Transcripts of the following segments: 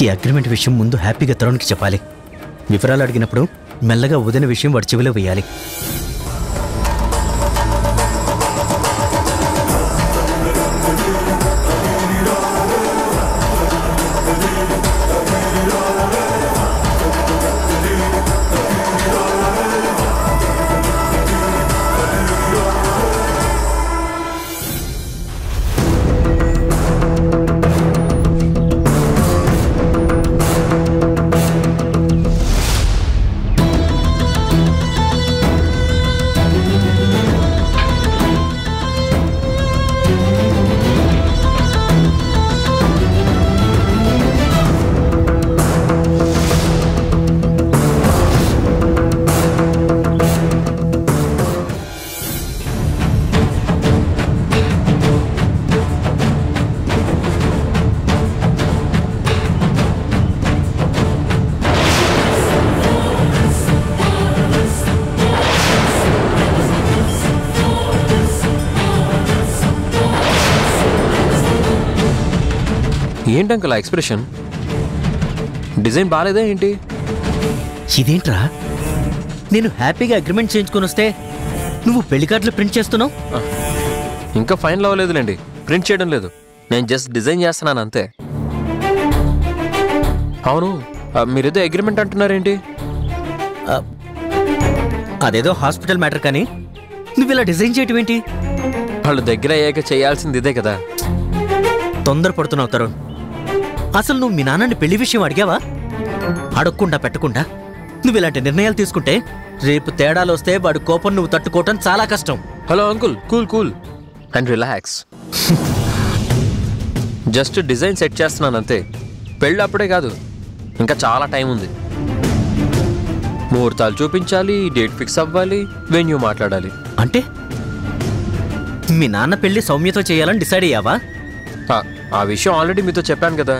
ఈ అగ్రిమెంట్ విషయం ముందు హ్యాపీగా తరుణ్కి చెప్పాలి. వివరాలు అడిగినప్పుడు మెల్లగా వదిన విషయం వాడి చెవిలో వేయాలి. ఏంటంకల్ ఆ ఎక్స్ప్రెషన్? డిజైన్ బాగాలేదా ఏంటి? ఇదేంట్రా, నేను హ్యాపీగా అగ్రిమెంట్ చేయించుకొని వస్తే నువ్వు పెళ్లి కార్డులు ప్రింట్ చేస్తున్నావు? ఇంకా ఫైనల్ అవ్వలేదులేండి, ప్రింట్ చేయడం లేదు, నేను జస్ట్ డిజైన్ చేస్తున్నాను అంతే. అవును, మీరేదో అగ్రిమెంట్ అంటున్నారేంటి? అదేదో హాస్పిటల్ మ్యాటర్, కానీ నువ్వు ఇలా డిజైన్ చేయటం ఏంటి? వాళ్ళు దగ్గర అయ్యాక చేయాల్సింది ఇదే కదా. తొందరపడుతున్నావు తరుణ్. అసలు నువ్వు మీ నాన్నని పెళ్లి విషయం అడిగావా? అడగకుండా పెట్టకుండా నువ్వు ఇలాంటి నిర్ణయాలు తీసుకుంటే రేపు తేడాలు వస్తే వాడి కోపం నువ్వు తట్టుకోవటం చాలా కష్టం. Hello uncle, cool cool and relax. Just design set చేస్తున్నాను అంతే. పెళ్ళి అప్పుడే కాదు, ఇంకా చాలా టైం ఉంది. ముహూర్తాలు చూపించాలి, డేట్ ఫిక్స్ అవ్వాలి, వెన్యూ మాట్లాడాలి. అంటే మీ నాన్న పెళ్లి సౌమ్యతో చేయాలని డిసైడ్ అయ్యావా? ఆ విషయం ఆల్రెడీ మీతో చెప్పాను కదా.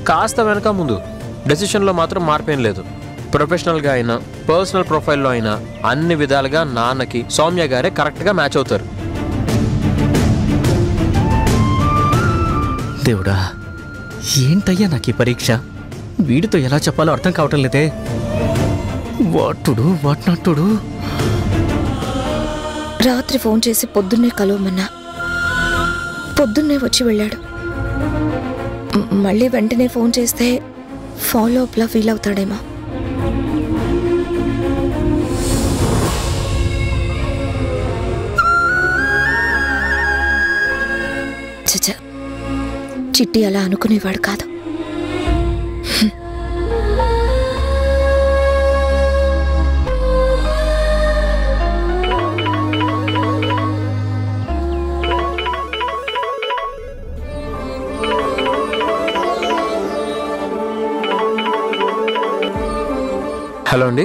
కాస్త వెనక ముందు డెసిషన్లో మాత్రం మార్పేం లేదు. ప్రొఫెషనల్గా అయినా పర్సనల్ ప్రొఫైల్లో అయినా అన్ని విధాలుగా నాన్నకి సౌమ్య గారే కరెక్ట్గా మ్యాచ్ అవుతారు. దేవుడా, ఏంటయ్యా నాకు ఈ పరీక్ష? వీడితో ఎలా చెప్పాలో అర్థం కావటం లేదే. వాటుడు వాట్నాటుడు. రాత్రి ఫోన్ చేసి పొద్దున్నే కలవమన్నా, పొద్దున్నే వచ్చి వెళ్ళాడు. మళ్ళీ వెంటనే ఫోన్ చేస్తే ఫాలో అప్లా ఫీల్ అవుతాడేమో. చచ్చా, చిట్టి అలా అనుకునేవాడు కాదు. హలో అండి.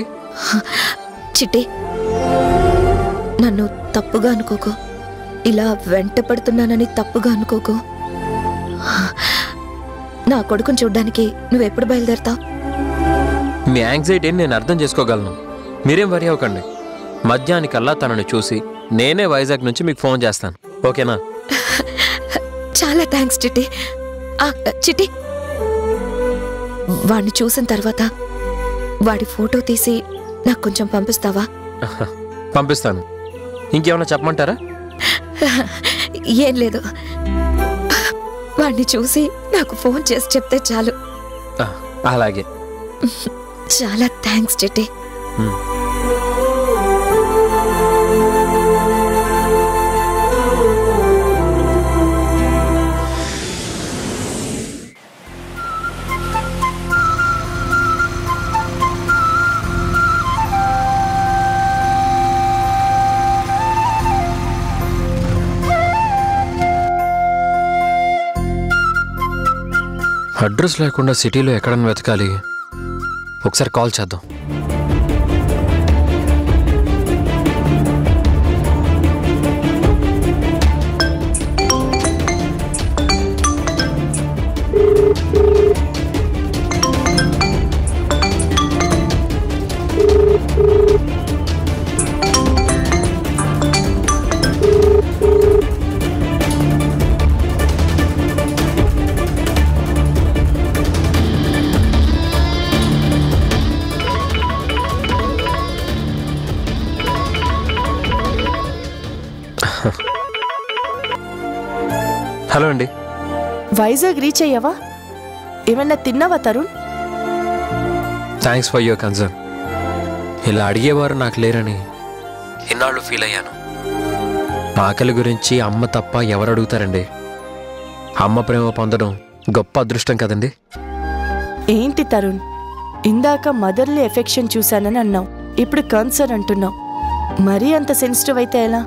చిట్టి, నన్ను తప్పుగా అనుకోకు. ఇలా వెంట పడుతున్నానని తప్పుగా అనుకోకు. నా కొడుకుని చూడ్డానికి నువ్వెప్పుడు బయలుదేరతావు? మీ యాంగ్జైటీని నేను అర్థం చేసుకోగలను, మీరేం వరి అవ్వకండి. మధ్యాహ్నికల్లా తనని చూసి నేనే వైజాగ్ నుంచి మీకు ఫోన్ చేస్తాను, ఓకేనా? చాలా థ్యాంక్స్ చిట్టి. చిట్టి, వాడిని చూసిన తర్వాత వాడి ఫోటో తీసి నాకు కొంచెం పంపిస్తావా? పంపిస్తాను. ఇంకేమైనా చెప్పమంటారా? ఏం లేదు, వాడిని చూసి నాకు ఫోన్ చేసి చెప్తే చాలు. అలాగే. చాలా థ్యాంక్స్ చిట్టి. అడ్రస్ లేకుండా సిటీలో ఎక్కడన్నా వెతకాలి. ఒకసారి కాల్ చేద్దాం. హలో అండి. వైజాగ్ రీచ్ అయ్యావా? ఏమన్నా తిన్నావా Tarun? Thanks for your concern. ఇలా అడిగేవారు నాకు లేరని ఇన్నాళ్ళు ఫీల్ అయ్యాను. ఆకలి గురించి అమ్మ తప్ప ఎవరు అడుగుతారండి? అమ్మ ప్రేమ పొందడం గొప్ప అదృష్టం కదండి. ఏంటి తరుణ్, ఇందాక మదర్లీ ఎఫెక్షన్ చూశానని అన్నావు, ఇప్పుడు కన్సర్న్ అంటున్నావు. మరీ అంత సెన్సిటివ్ అయితే ఎలా?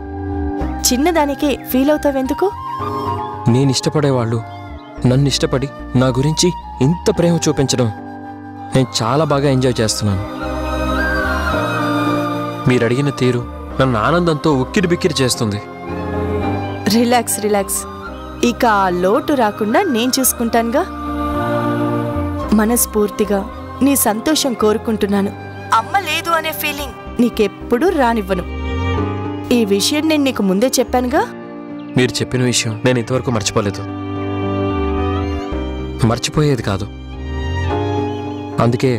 చిన్నదానికే ఫీల్ అవుతావెందుకు? నేను ఇష్టపడేవాళ్ళు నన్ను ఇష్టపడి నా గురించి ఇంత ప్రేమ చూపించడం నేను చాలా బాగా ఎంజాయ్ చేస్తున్నాను. మీరు అడిగిన తీరు నన్ను ఆనందంతో ఉక్కిరి బిక్కిరి చేస్తుంది. రిలాక్స్ రిలాక్స్, ఇక ఆ లోటు రాకుండా నేను చూసుకుంటానుగా. మనస్ఫూర్తిగా నీ సంతోషం కోరుకుంటున్నాను. అమ్మ లేదు అనే ఫీలింగ్ నీకెప్పుడు రానివ్వను. ఈ విషయం నేను నీకు ముందే చెప్పానుగా. మీరు చెప్పిన విషయం నేను ఇంతవరకు మర్చిపోలేదు, మర్చిపోయేది కాదు. అందుకే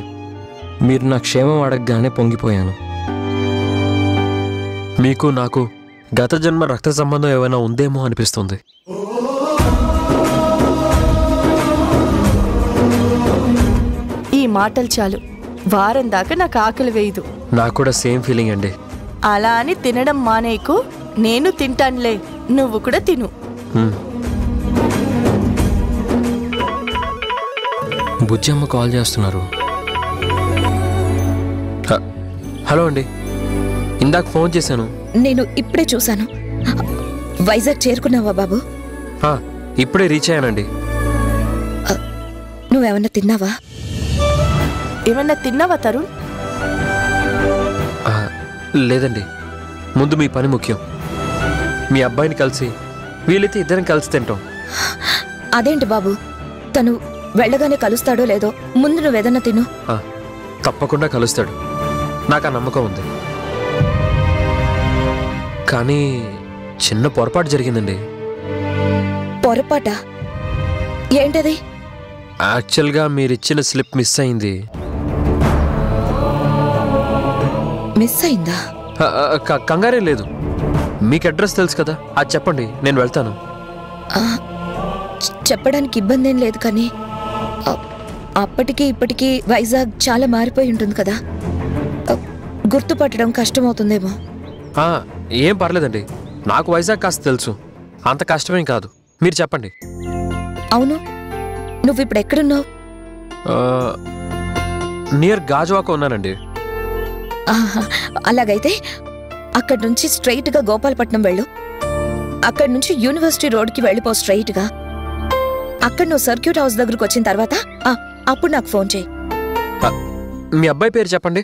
మీరు నా క్షేమం అడగగానే పొంగిపోయాను. మీకు నాకు గత జన్మ రక్త సంబంధం ఏమైనా ఉందేమో అనిపిస్తుంది. ఈ మాటలు చాలు, వారం దాకా నాకు ఆకలి వేయదు. నాకు కూడా సేమ్ ఫీలింగ్ అండి. అలా అని తినడం మానేకు, నేను తింటానులే, నువ్వు కూడా తిను. బుజ్జమ్మ కాల్ చేస్తున్నారు. హలో అండి, ఇందాక ఫోన్ చేశాను. నేను ఇప్పుడే చూశాను. వైజాగ్ చేరుకున్నావా బాబు? ఇప్పుడే రీచ్ అయ్యానండి. నువ్వేమన్నా తిన్నావా? ఏమన్నా తిన్నావా తరుణ్? లేదండి, ముందు మీ పని ముఖ్యం. మీ అబ్బాయిని కలిసి వీలైతే ఇద్దరం కలిసి తింటాం. అదేంటి బాబు, తను వెళ్ళగానే కలుస్తాడో లేదో, ముందు నువ్వేదన్నా తిను. తప్పకుండా కలుస్తాడు, నాకు ఆ నమ్మకం ఉంది. కానీ చిన్న పొరపాటు జరిగిందండి. పొరపాట? ఏంటది? యాక్చువల్గా మీరిచ్చిన స్లిప్ మిస్ అయింది. మిస్ అయిందా? కంగారే లేదు, మీకు అడ్రస్ తెలుసు కదా, అది చెప్పండి, నేను వెళ్తాను. చెప్పడానికి ఇబ్బంది ఏం లేదు, కానీ అప్పటికి ఇప్పటికీ వైజాగ్ చాలా మారిపోయి ఉంటుంది కదా, గుర్తుపట్టడం కష్టమవుతుందేమో. ఏం పర్లేదండి, నాకు వైజాగ్ కాస్త తెలుసు, అంత కష్టమేం కాదు. మీరు చెప్పండి. అవును, నువ్వు ఇప్పుడు ఎక్కడున్నావు? నియర్ గాజువాక ఉన్నానండి. అలాగైతే అక్కడి నుంచి స్ట్రైట్గా గోపాలపట్నం వెళ్ళు. అక్కడి నుంచి యూనివర్సిటీ రోడ్కి వెళ్ళిపో స్ట్రైట్గా. అక్కడ నువ్వు సర్క్యూట్ హౌస్ దగ్గరకు వచ్చిన తర్వాత అప్పుడు నాకు ఫోన్ చేయి. మీ అబ్బాయి పేరు చెప్పండి.